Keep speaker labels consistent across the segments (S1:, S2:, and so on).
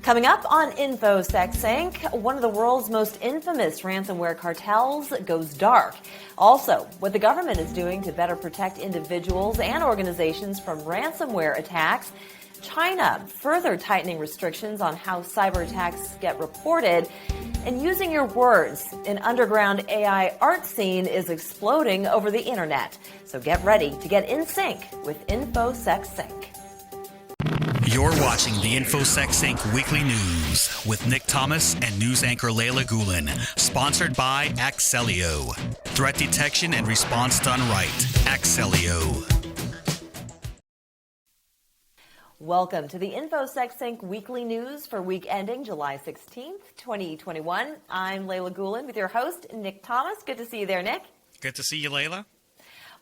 S1: Coming up on InfoSecSync, one of the world's most infamous ransomware cartels goes dark. Also, what the government is doing to better protect individuals and organizations from ransomware attacks. China further tightening restrictions on how cyber attacks get reported. And using your words, an underground AI art scene is exploding over the internet. So get ready to get in sync with InfoSecSync.
S2: You're watching the InfoSecSync Weekly News with Nick Thomas and news anchor Leyla Gulen, sponsored by Axellio. Threat detection and response done right. Axellio.
S1: Welcome to the InfoSecSync Weekly News for week ending July 16th, 2021. I'm Leyla Gulen with your host, Nick Thomas. Good to see you there, Nick.
S2: Good to see you, Leyla.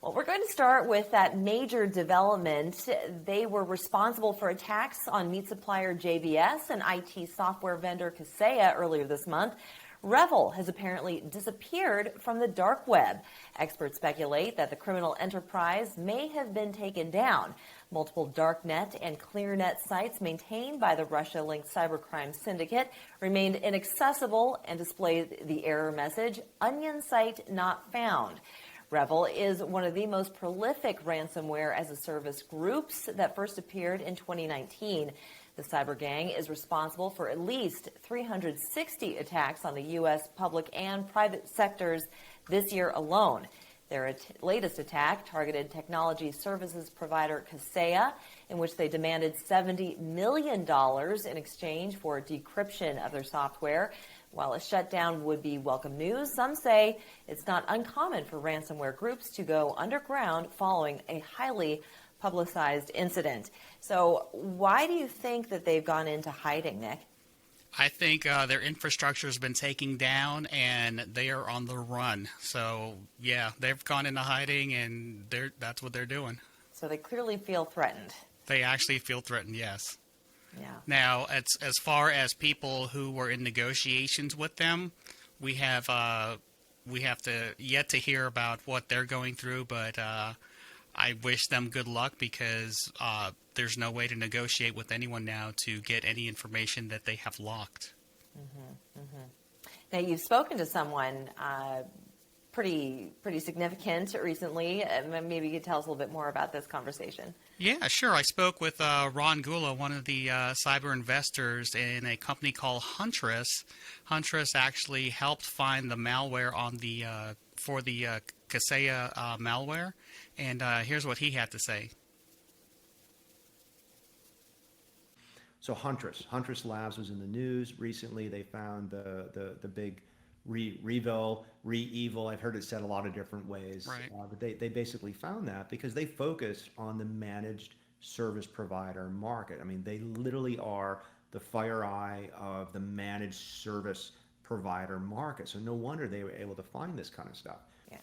S1: Well, we're going to start with that major development. They were responsible for attacks on meat supplier JBS and IT software vendor Kaseya earlier this month. Revil has apparently disappeared from the dark web. Experts speculate that the criminal enterprise may have been taken down. Multiple darknet and clearnet sites maintained by the Russia-linked cybercrime syndicate remained inaccessible and displayed the error message, "Onion site not found." Revil is one of the most prolific ransomware as a service groups that first appeared in 2019. The cyber gang is responsible for at least 360 attacks on the U.S. public and private sectors this year alone. Their latest attack targeted technology services provider Kaseya, in which they demanded $70 million in exchange for decryption of their software. While a shutdown would be welcome news, some say it's not uncommon for ransomware groups to go underground following a highly publicized incident. So why do you think that they've gone into hiding, Nick?
S3: I think their infrastructure has been taken down and they are on the run. So, yeah, they've gone into hiding and that's what they're doing.
S1: So they clearly feel threatened.
S3: They actually feel threatened, yes.
S1: Yeah.
S3: Now, as far as people who were in negotiations with them, we have yet to hear about what they're going through, but I wish them good luck because there's no way to negotiate with anyone now to get any information that they have locked.
S1: Now, you've spoken to someone pretty significant recently. Maybe you could tell us a little bit more about this conversation.
S3: Yeah, sure. I spoke with Ron Gulen, one of the cyber investors in a company called Huntress. Huntress actually helped find the malware on the for the Kaseya malware, and here's what he had to say.
S4: So Huntress Labs was in the news recently. They found the big Revil, Revil. I've heard it said a lot of different ways,
S3: right.
S4: But they basically found that because they focused on the managed service provider market. I mean, they literally are the FireEye of the managed service provider market. So no wonder they were able to find this kind of stuff.
S1: Yeah.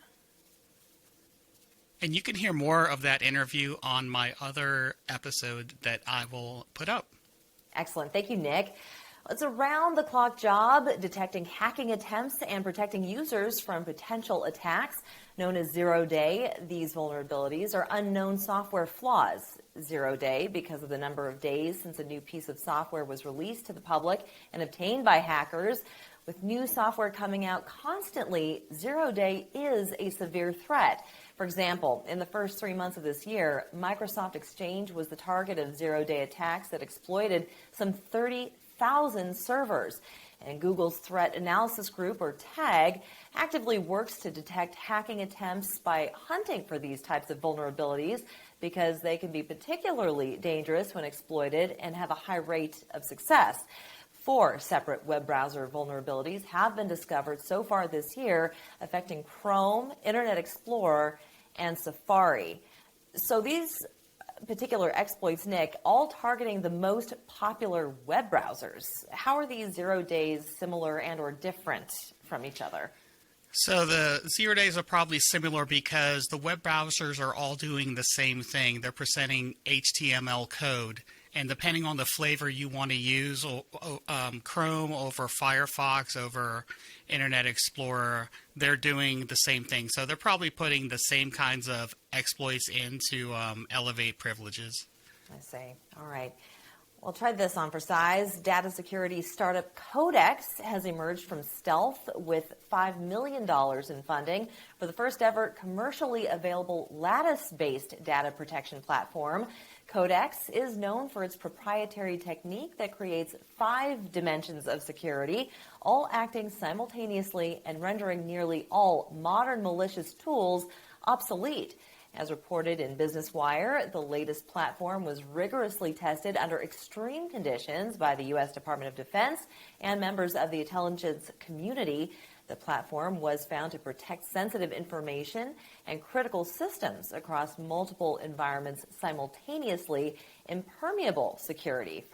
S3: And you can hear more of that interview on my other episode that I will put up.
S1: Excellent. Thank you, Nick. It's a round-the-clock job detecting hacking attempts and protecting users from potential attacks. Known as zero-day, these vulnerabilities are unknown software flaws. Zero-day because of the number of days since a new piece of software was released to the public and obtained by hackers. With new software coming out constantly, zero-day is a severe threat. For example, in the first 3 months of this year, Microsoft Exchange was the target of zero-day attacks that exploited some 30,000 servers. And Google's Threat Analysis Group, or TAG, actively works to detect hacking attempts by hunting for these types of vulnerabilities because they can be particularly dangerous when exploited and have a high rate of success. 4 separate web browser vulnerabilities have been discovered so far this year, affecting Chrome, Internet Explorer, and Safari. So these particular exploits, Nick, all targeting the most popular web browsers. How are these 0 days similar and or different from each other?
S3: So the 0 days are probably similar because the web browsers are all doing the same thing. They're presenting HTML code. And depending on the flavor you want to use, Chrome over Firefox over Internet Explorer, they're doing the same thing. So they're probably putting the same kinds of exploits in to elevate privileges.
S1: I see. All right. Well, try this on for size. Data security startup Codex has emerged from stealth with $5 million in funding for the first ever commercially available lattice-based data protection platform. Codex is known for its proprietary technique that creates 5 dimensions of security, all acting simultaneously and rendering nearly all modern malicious tools obsolete. As reported in Business Wire, the latest platform was rigorously tested under extreme conditions by the U.S. Department of Defense and members of the intelligence community. The platform was found to protect sensitive information and critical systems across multiple environments simultaneously, impermeable security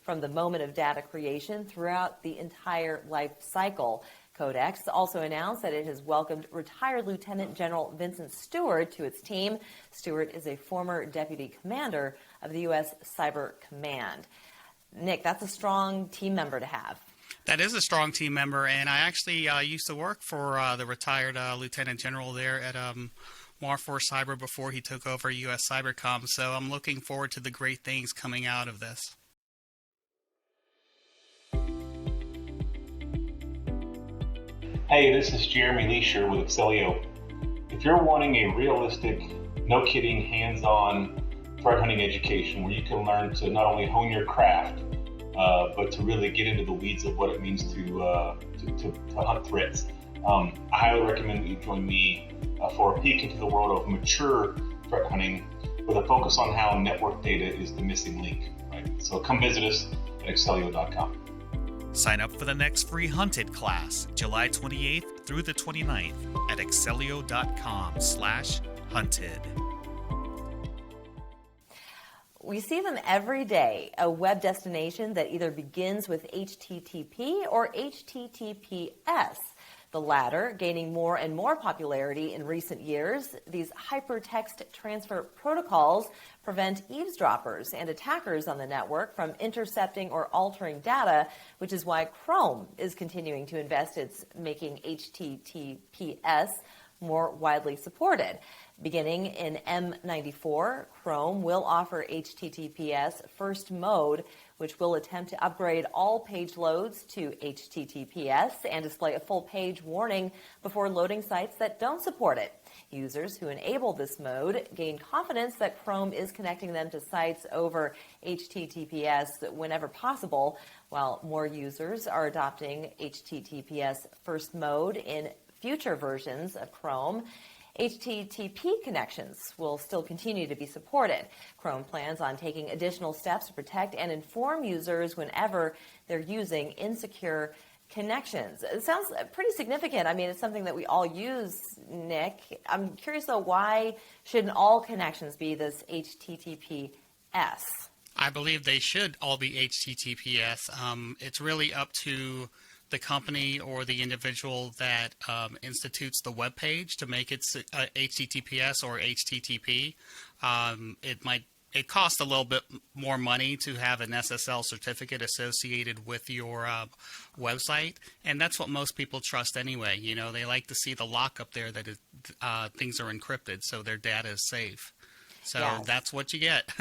S1: from the moment of data creation throughout the entire life cycle. Codex also announced that it has welcomed retired Lieutenant General Vincent Stewart to its team. Stewart is a former deputy commander of the U.S. Cyber Command. Nick, that's a strong team member to have.
S3: That is a strong team member, and I actually used to work for the retired Lieutenant General there at Mar4 Cyber before he took over U.S. Cybercom, so I'm looking forward to the great things coming out of this.
S5: Hey, this is Jeremy Leisher with Excelio. If you're wanting a realistic, no kidding, hands-on threat hunting education where you can learn to not only hone your craft, but to really get into the weeds of what it means to hunt threats, I highly recommend that you join me for a peek into the world of mature threat hunting with a focus on how network data is the missing link. Right? So come visit us at excelio.com.
S2: Sign up for the next free Hunted class, July 28th through the 29th at excelio.com/hunted.
S1: We see them every day, a web destination that either begins with HTTP or HTTPS. The latter gaining more and more popularity in recent years. These hypertext transfer protocols prevent eavesdroppers and attackers on the network from intercepting or altering data, which is why Chrome is continuing to invest in making HTTPS more widely supported. Beginning in M94, Chrome will offer HTTPS first mode, which will attempt to upgrade all page loads to HTTPS and display a full page warning before loading sites that don't support it. Users who enable this mode gain confidence that Chrome is connecting them to sites over HTTPS whenever possible, while more users are adopting HTTPS first mode in future versions of Chrome. HTTP connections will still continue to be supported. Chrome plans on taking additional steps to protect and inform users whenever they're using insecure connections. It sounds pretty significant. I mean, it's something that we all use, Nick. I'm curious, though, why shouldn't all connections be this HTTPS?
S3: I believe they should all be HTTPS. It's really up to the company or the individual that institutes the web page to make it HTTPS or HTTP. It costs a little bit more money to have an SSL certificate associated with your website, and that's what most people trust anyway. You know, they like to see the lock up there that things are encrypted, so their data is safe. So yes, that's what you get.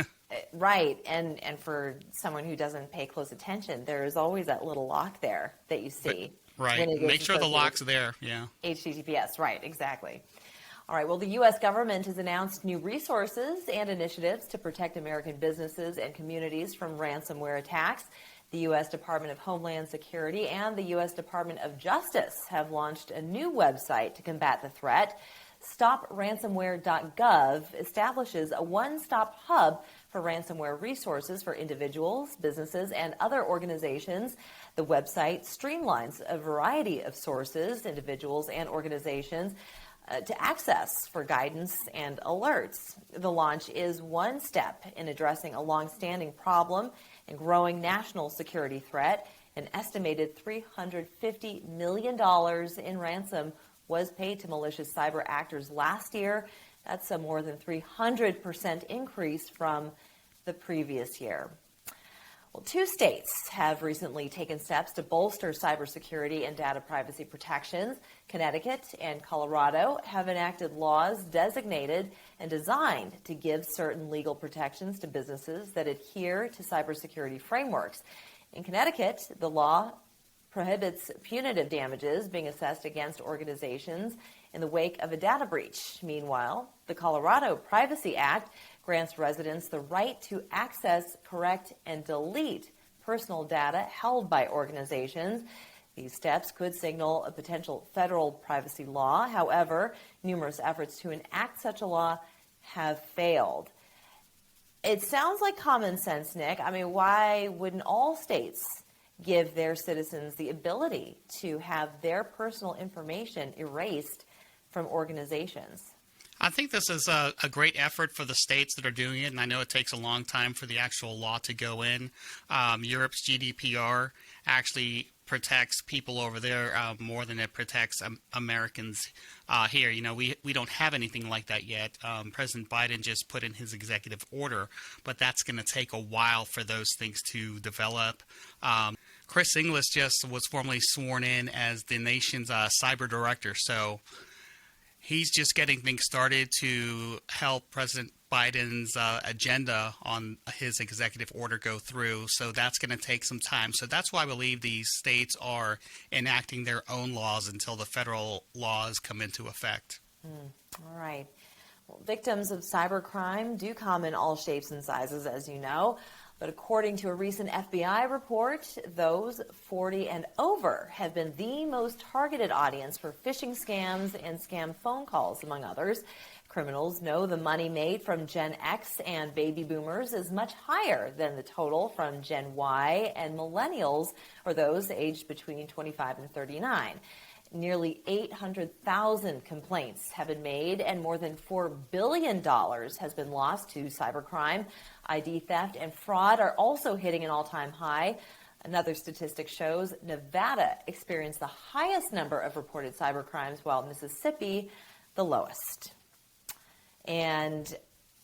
S1: Right, and for someone who doesn't pay close attention, there is always that little lock there that you see.
S3: Right, make sure the lock's there, yeah.
S1: HTTPS, right, exactly. All right, well, the U.S. government has announced new resources and initiatives to protect American businesses and communities from ransomware attacks. The U.S. Department of Homeland Security and the U.S. Department of Justice have launched a new website to combat the threat. StopRansomware.gov establishes a one-stop hub for ransomware resources for individuals, businesses, and other organizations. The website streamlines a variety of sources, individuals, and organizations to access for guidance and alerts. The launch is one step in addressing a long-standing problem and growing national security threat. An estimated $350 million in ransom was paid to malicious cyber actors last year. That's a more than 300% increase from the previous year. Well, 2 states have recently taken steps to bolster cybersecurity and data privacy protections. Connecticut and Colorado have enacted laws designated and designed to give certain legal protections to businesses that adhere to cybersecurity frameworks. In Connecticut, the law prohibits punitive damages being assessed against organizations in the wake of a data breach. Meanwhile, the Colorado Privacy Act grants residents the right to access, correct, and delete personal data held by organizations. These steps could signal a potential federal privacy law. However, numerous efforts to enact such a law have failed. It sounds like common sense, Nick. I mean, why wouldn't all states give their citizens the ability to have their personal information erased from organizations?
S3: I think this is a great effort for the states that are doing it, and I know it takes a long time for the actual law to go in. Europe's GDPR actually protects people over there more than it protects Americans here. You know, we don't have anything like that yet. President Biden just put in his executive order, but that's going to take a while for those things to develop. Chris Inglis just was formally sworn in as the nation's cyber director, so he's just getting things started to help President Biden's agenda on his executive order go through. So that's going to take some time. So that's why I believe these states are enacting their own laws until the federal laws come into effect.
S1: All right. Well, victims of cybercrime do come in all shapes and sizes, as you know. But according to a recent FBI report, those 40 and over have been the most targeted audience for phishing scams and scam phone calls, among others. Criminals know the money made from Gen X and baby boomers is much higher than the total from Gen Y and millennials, or those aged between 25 and 39. Nearly 800,000 complaints have been made, and more than $4 billion has been lost to cybercrime. ID theft and fraud are also hitting an all-time high. Another statistic shows Nevada experienced the highest number of reported cybercrimes, while Mississippi the lowest. And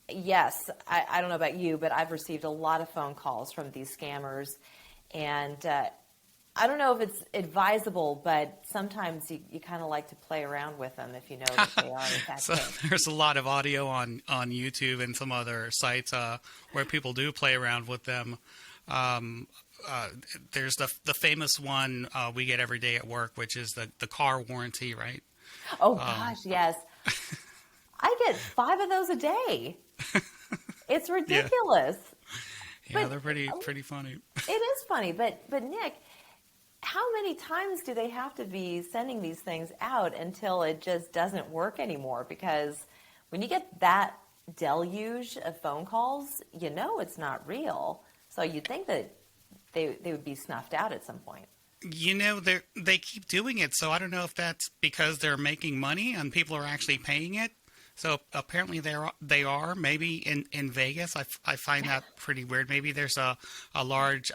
S1: yes, I don't know about you, but I've received a lot of phone calls from these scammers, and I don't know if it's advisable, but sometimes you kind of like to play around with them if you know that they are in fact.
S3: So there's a lot of audio on YouTube and some other sites where people do play around with them. There's the famous one we get every day at work, which is the car warranty, right?
S1: Oh gosh, yes. I get 5 of those a day. It's ridiculous.
S3: Yeah, they're pretty funny.
S1: It is funny, but Nick, how many times do they have to be sending these things out until it just doesn't work anymore? Because when you get that deluge of phone calls, you know it's not real. So you'd think that they would be snuffed out at some point.
S3: You know, they keep doing it, so I don't know if that's because they're making money and people are actually paying it. So apparently they are. Maybe in Vegas, I find that pretty weird. Maybe there's a large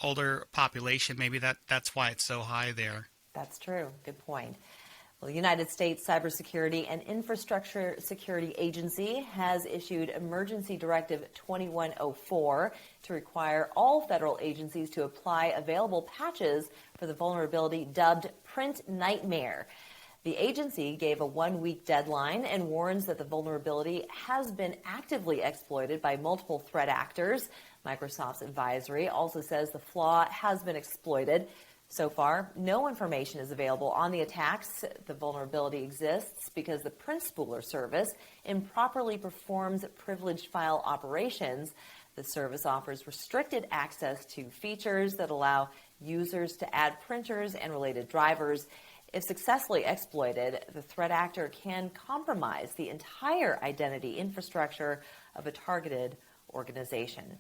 S3: older population. Maybe that's why it's so high there.
S1: That's true. Good point. Well, the United States Cybersecurity and Infrastructure Security Agency has issued Emergency Directive 2104 to require all federal agencies to apply available patches for the vulnerability dubbed Print Nightmare. The agency gave a 1-week deadline and warns that the vulnerability has been actively exploited by multiple threat actors. Microsoft's advisory also says the flaw has been exploited. So far, no information is available on the attacks. The vulnerability exists because the print spooler service improperly performs privileged file operations. The service offers restricted access to features that allow users to add printers and related drivers. If successfully exploited, the threat actor can compromise the entire identity infrastructure of a targeted organization.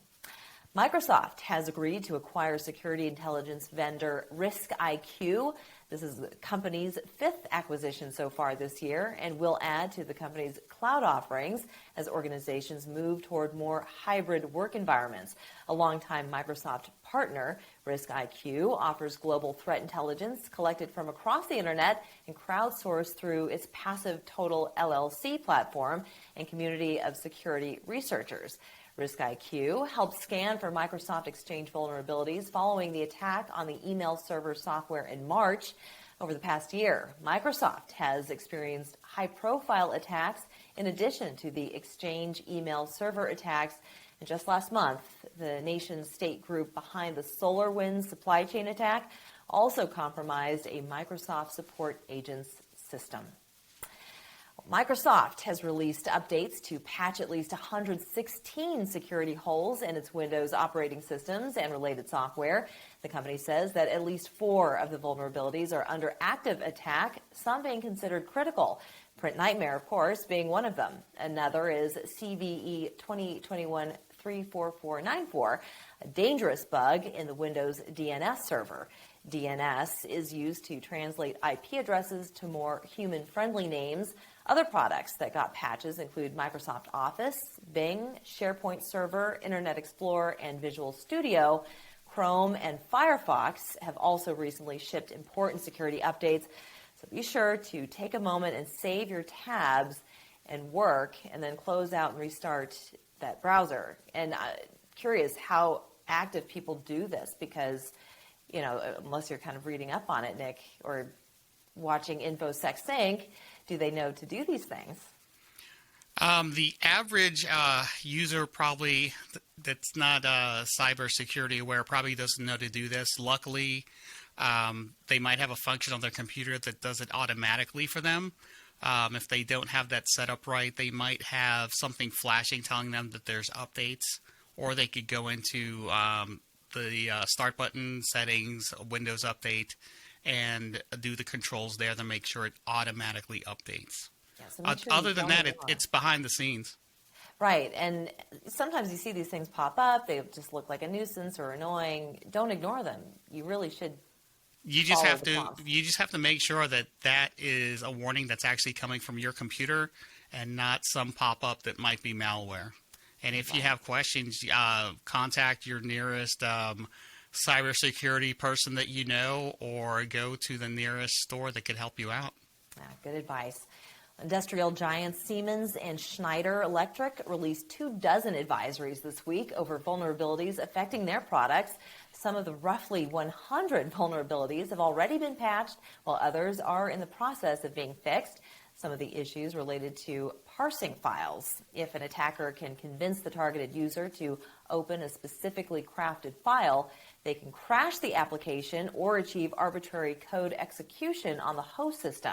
S1: Microsoft has agreed to acquire security intelligence vendor RiskIQ. This is the company's 5th acquisition so far this year and will add to the company's cloud offerings as organizations move toward more hybrid work environments. A longtime Microsoft partner, RiskIQ offers global threat intelligence collected from across the internet and crowdsourced through its passive Total LLC platform and community of security researchers. Risk IQ helped scan for Microsoft Exchange vulnerabilities following the attack on the email server software in March. Over the past year, Microsoft has experienced high-profile attacks in addition to the Exchange email server attacks. And just last month, the nation-state group behind the SolarWinds supply chain attack also compromised a Microsoft support agent's system. Microsoft has released updates to patch at least 116 security holes in its Windows operating systems and related software. The company says that at least 4 of the vulnerabilities are under active attack, some being considered critical. Print Nightmare, of course, being one of them. Another is CVE 2021-34494, a dangerous bug in the Windows DNS server. DNS is used to translate IP addresses to more human-friendly names. Other products that got patches include Microsoft Office, Bing, SharePoint Server, Internet Explorer, and Visual Studio. Chrome and Firefox have also recently shipped important security updates. So be sure to take a moment and save your tabs and work, and then close out and restart that browser. And curious how active people do this, because, you know, unless you're kind of reading up on it, Nick, or watching InfoSecSync, do they know to do these things?
S3: The average user probably that's not cybersecurity aware probably doesn't know to do this. Luckily, they might have a function on their computer that does it automatically for them. If they don't have that set up right, they might have something flashing telling them that there's updates, or they could go into the start button, settings, Windows update, and do the controls there to make sure it automatically updates.
S1: Yeah, so make sure
S3: Other than that, it's behind the scenes.
S1: Right, and sometimes you see these things pop up, they just look like a nuisance or annoying. Don't ignore them. You really should. You just have
S3: to make sure that that is a warning that's actually coming from your computer and not some pop-up that might be malware. And if you have questions, contact your nearest cybersecurity person that you know, or go to the nearest store that could help you out.
S1: Good advice. Industrial giants Siemens and Schneider Electric released 24 advisories this week over vulnerabilities affecting their products. Some of the roughly 100 vulnerabilities have already been patched, while others are in the process of being fixed. Some of the issues related to parsing files. If an attacker can convince the targeted user to open a specifically crafted file, they can crash the application or achieve arbitrary code execution on the host system.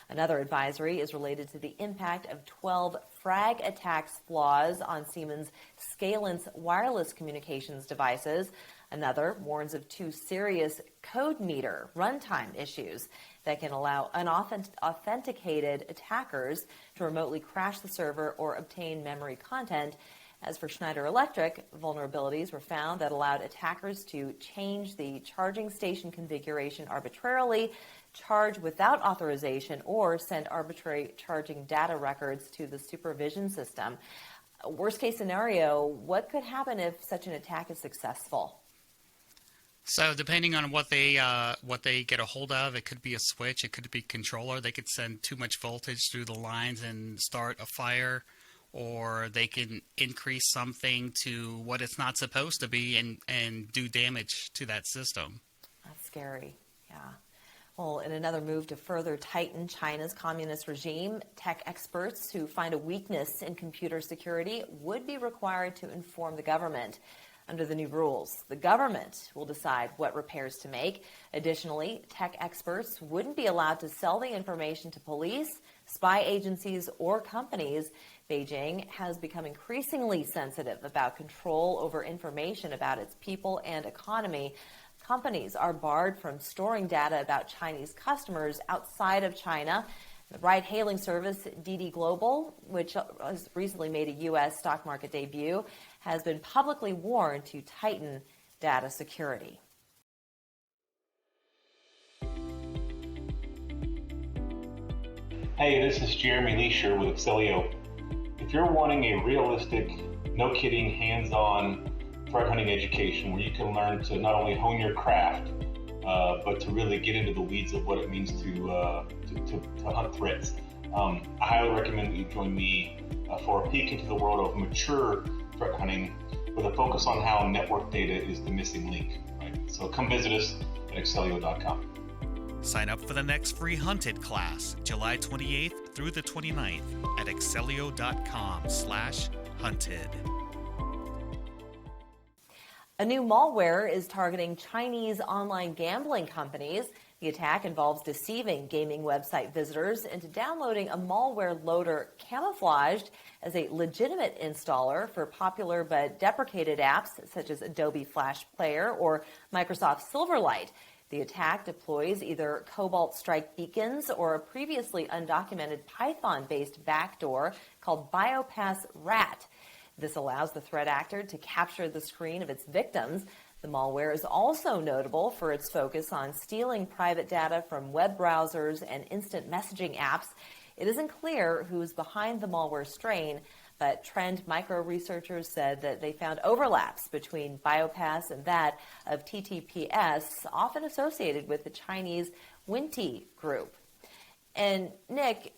S1: Another advisory is related to the impact of 12 frag attacks flaws on Siemens Scalence wireless communications devices. Another warns of 2 serious code meter runtime issues that can allow unauthenticated attackers to remotely crash the server or obtain memory content. As for Schneider Electric, vulnerabilities were found that allowed attackers to change the charging station configuration arbitrarily, charge without authorization, or send arbitrary charging data records to the supervision system. Worst case scenario, what could happen if such an attack is successful?
S3: So depending on what they get a hold of, it could be a switch, it could be a controller. They could send too much voltage through the lines and start a fire, or they can increase something to what it's not supposed to be and do damage to that system.
S1: That's scary, yeah. Well, in another move to further tighten China's communist regime, tech experts who find a weakness in computer security would be required to inform the government. Under the new rules, the government will decide what repairs to make. Additionally, tech experts wouldn't be allowed to sell the information to police, spy agencies, or companies. Beijing has become increasingly sensitive about control over information about its people and economy. Companies are barred from storing data about Chinese customers outside of China. The ride-hailing service DiDi Global, which has recently made a U.S. stock market debut, has been publicly warned to tighten data security.
S5: Hey, this is Jeremy Leisure with Excelio. If you're wanting a realistic, no kidding, hands-on threat hunting education where you can learn to not only hone your craft, but to really get into the weeds of what it means to hunt threats, I highly recommend that you join me for a peek into the world of mature threat hunting with a focus on how network data is the missing link. Right? So come visit us at Excelio.com.
S2: Sign up for the next free Hunted class, July 28th through the 29th at Excelio.com/hunted.
S1: A new malware is targeting Chinese online gambling companies. The attack involves deceiving gaming website visitors into downloading a malware loader camouflaged as a legitimate installer for popular but deprecated apps such as Adobe Flash Player or Microsoft Silverlight. The attack deploys either Cobalt Strike beacons or a previously undocumented Python-based backdoor called BioPass Rat. This allows the threat actor to capture the screen of its victims. The malware is also notable for its focus on stealing private data from web browsers and instant messaging apps. It isn't clear who's behind the malware strain, but Trend Micro researchers said that they found overlaps between BioPass and that of TTPS, often associated with the Chinese Winty group. And Nick,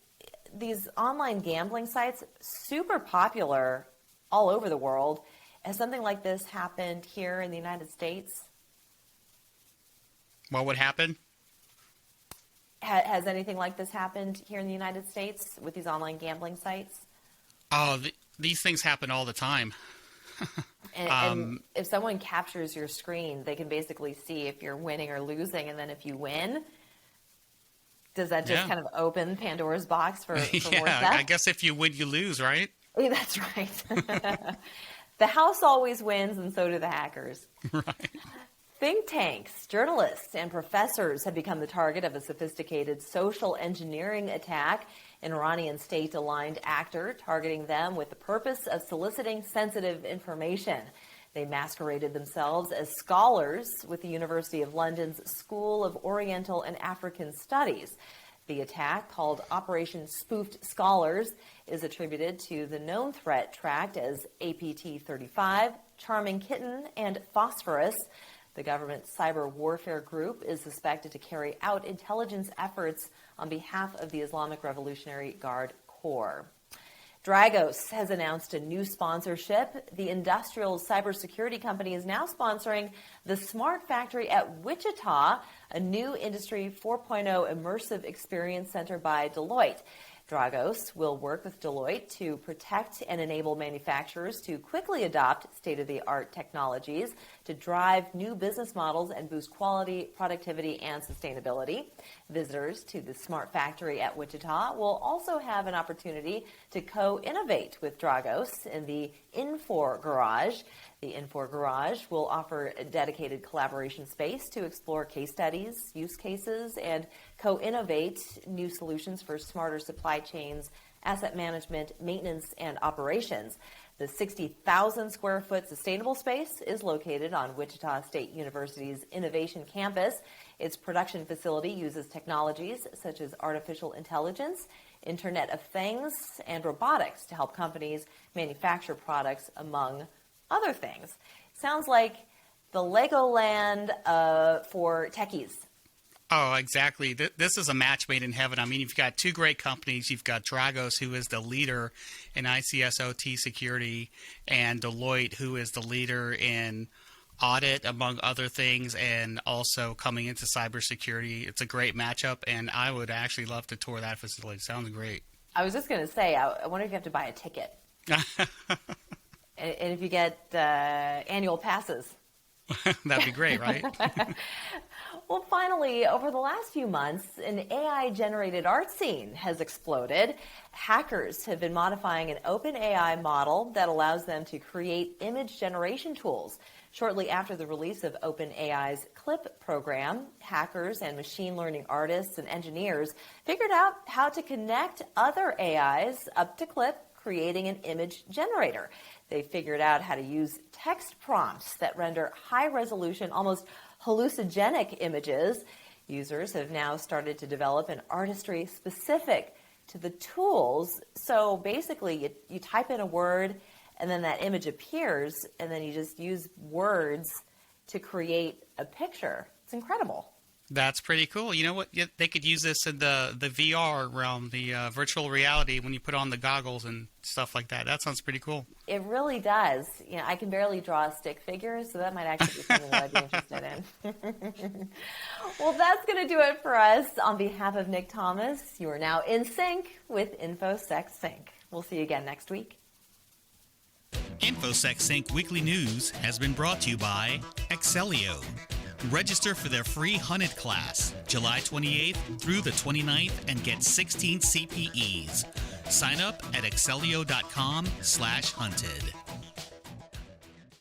S1: these online gambling sites, super popular all over the world. Has something like this happened here in the United States?
S3: What would happen?
S1: Has anything like this happened here in the United States with these online gambling sites?
S3: Oh, these things happen all the time.
S1: And if someone captures your screen, they can basically see if you're winning or losing, and then if you win, does that just kind of open Pandora's box for more theft?
S3: I guess if you win, you lose, right?
S1: Yeah, that's right. The house always wins, and so do the hackers.
S3: Right.
S1: Think tanks, journalists, and professors have become the target of a sophisticated social engineering attack. An Iranian state-aligned actor targeting them with the purpose of soliciting sensitive information. They masqueraded themselves as scholars with the University of London's School of Oriental and African Studies. The attack, called Operation Spoofed Scholars, is attributed to the known threat tracked as APT-35, Charming Kitten, and Phosphorus. The government cyber warfare group is suspected to carry out intelligence efforts on behalf of the Islamic Revolutionary Guard Corps. Dragos has announced a new sponsorship. The industrial cybersecurity company is now sponsoring the Smart Factory at Wichita, a new Industry 4.0 immersive experience center by Deloitte. Dragos will work with Deloitte to protect and enable manufacturers to quickly adopt state-of-the-art technologies to drive new business models and boost quality, productivity, and sustainability. Visitors to the Smart Factory at Wichita will also have an opportunity to co-innovate with Dragos in the Infor Garage. The Infor Garage will offer a dedicated collaboration space to explore case studies, use cases, and co-innovate new solutions for smarter supply chains, asset management, maintenance, and operations. The 60,000 square foot sustainable space is located on Wichita State University's Innovation Campus. Its production facility uses technologies such as artificial intelligence, Internet of Things, and robotics to help companies manufacture products, among other things. Sounds like the Legoland for techies.
S3: Oh, exactly. This is a match made in heaven. I mean, you've got two great companies. You've got Dragos, who is the leader in ICS/OT security, and Deloitte, who is the leader in audit, among other things, and also coming into cybersecurity. It's a great matchup, and I would actually love to tour that facility. Sounds great.
S1: I was just going to say, I wonder if you have to buy a ticket. And if you get annual passes.
S3: That'd be great, right?
S1: Well, finally, over the last few months, an AI-generated art scene has exploded. Hackers have been modifying an open AI model that allows them to create image generation tools. Shortly after the release of OpenAI's CLIP program, hackers and machine learning artists and engineers figured out how to connect other AIs up to CLIP, creating an image generator. They figured out how to use text prompts that render high-resolution, almost hallucinogenic images. Users have now started to develop an artistry specific to the tools. So basically, you type in a word, and then that image appears, and then you just use words to create a picture. It's incredible.
S3: That's pretty cool. You know what? They could use this in the VR realm, the virtual reality, when you put on the goggles and stuff like that. That sounds pretty cool.
S1: It really does. You know, I can barely draw a stick figure, so that might actually be something that I'd be interested in. Well, that's going to do it for us. On behalf of Nick Thomas, you are now in sync with InfoSecSync. We'll see you again next week.
S2: InfoSecSync Weekly News has been brought to you by Excelio. Register for their free Hunted class, July 28th through the 29th, and get 16 CPEs. Sign up at excelio.com/hunted.